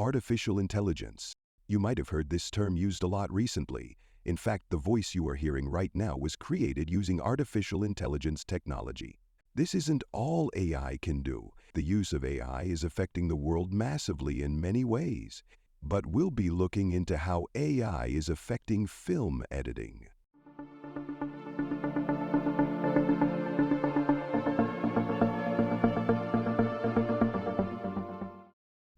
Artificial intelligence. You might have heard this term used a lot recently. In fact, the voice you are hearing right now was created using artificial intelligence technology. This isn't all AI can do. The use of AI is affecting the world massively in many ways. But we'll be looking into how AI is affecting film editing.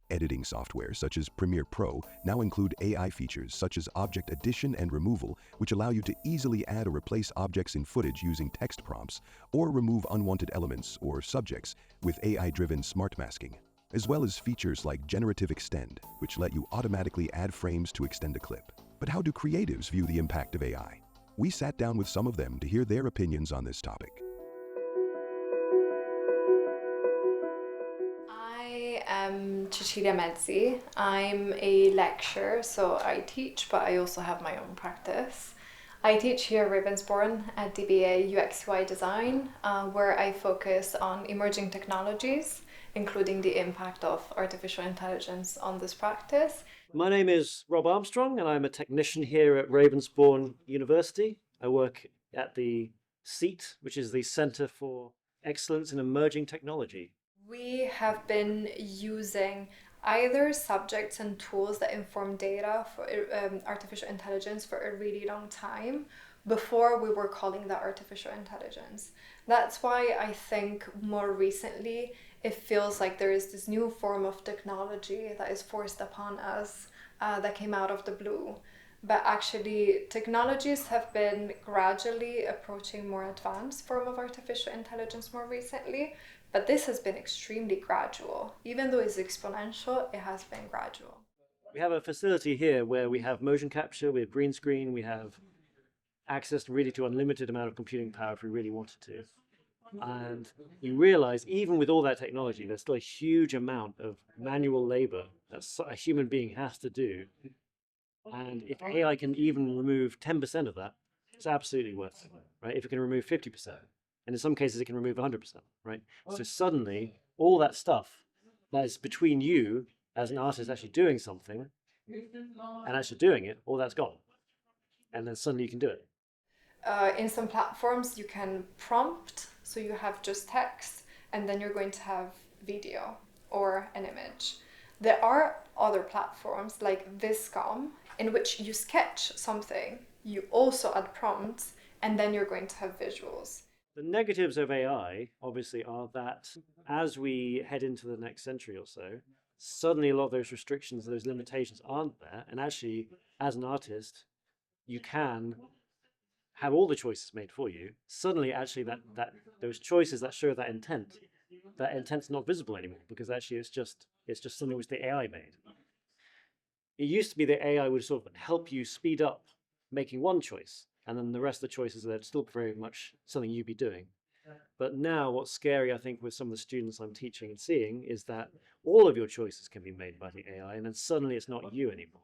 Editing software such as Premiere Pro now include AI features such as object addition and removal, which allow you to easily add or replace objects in footage using text prompts, or remove unwanted elements or subjects with AI-driven smart masking, as well as features like Generative Extend, which let you automatically add frames to extend a clip. But how do creatives view the impact of AI? We sat down with some of them to hear their opinions on this topic. I am Cecilia Mezzi. I'm a lecturer, so I teach, but I also have my own practice. I teach here at Ravensbourne at DBA UX/UI Design, where I focus on emerging technologies, including the impact of artificial intelligence on this practice. My name is Rob Armstrong, and I'm a technician here at Ravensbourne University. I work at the CEAT, which is the Centre for Excellence in Emerging Technology. We have been using either subjects and tools that inform data for artificial intelligence for a really long time before we were calling that artificial intelligence. That's why I think more recently it feels like there is this new form of technology that is forced upon us that came out of the blue. But actually, technologies have been gradually approaching more advanced form of artificial intelligence more recently. But this has been extremely gradual. Even though it's exponential, it has been gradual. We have a facility here where we have motion capture, we have green screen, we have access really to unlimited amount of computing power if we really wanted to. And you realize even with all that technology, there's still a huge amount of manual labor that a human being has to do. And if AI can even remove 10% of that, it's absolutely worth it, right? If it can remove 50%. And in some cases, it can remove 100%, right? So suddenly, all that stuff that is between you as an artist actually doing something and actually doing it, all that's gone. And then suddenly you can do it. In some platforms, you can prompt, so you have just text, and then you're going to have video or an image. There are other platforms like Viscom, in which you sketch something, you also add prompts, and then you're going to have visuals. The negatives of AI, obviously, are that as we head into the next century or so, suddenly a lot of those restrictions, those limitations aren't there. And actually, as an artist, you can have all the choices made for you. Suddenly, actually, that those choices that show that intent's not visible anymore, because actually it's just something which the AI made. It used to be that AI would sort of help you speed up making one choice, and then the rest of the choices are still very much something you'd be doing. But now what's scary, I think, with some of the students I'm teaching and seeing is that all of your choices can be made by the AI, and then suddenly it's not you anymore.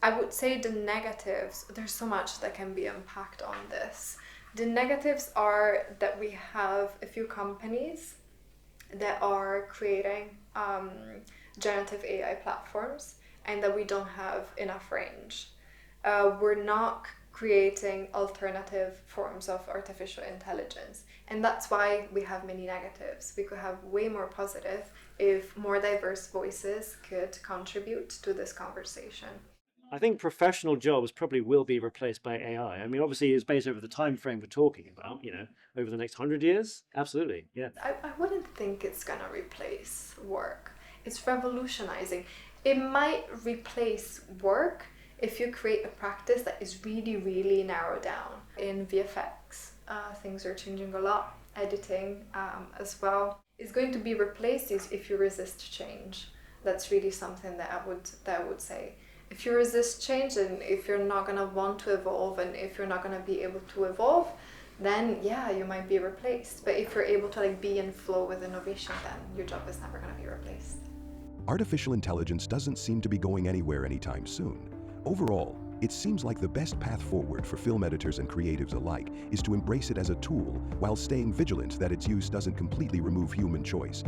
I would say the negatives, there's so much that can be unpacked on this. The negatives are that we have a few companies that are creating generative AI platforms and that we don't have enough range. We're not creating alternative forms of artificial intelligence. And that's why we have many negatives. We could have way more positive if more diverse voices could contribute to this conversation. I think professional jobs probably will be replaced by AI. I mean, obviously it's based over the time frame we're talking about, over the next 100 years. Absolutely, yeah. I wouldn't think it's gonna replace work. It's revolutionizing. It might replace work if you create a practice that is really, really narrowed down. In VFX, things are changing a lot. Editing as well. It's going to be replaced if you resist change. That's really something that I would say. If you resist change and if you're not gonna want to evolve and if you're not gonna be able to evolve, then yeah, you might be replaced. But if you're able to be in flow with innovation, then your job is never gonna be replaced. Artificial intelligence doesn't seem to be going anywhere anytime soon. Overall, it seems like the best path forward for film editors and creatives alike is to embrace it as a tool while staying vigilant that its use doesn't completely remove human choice.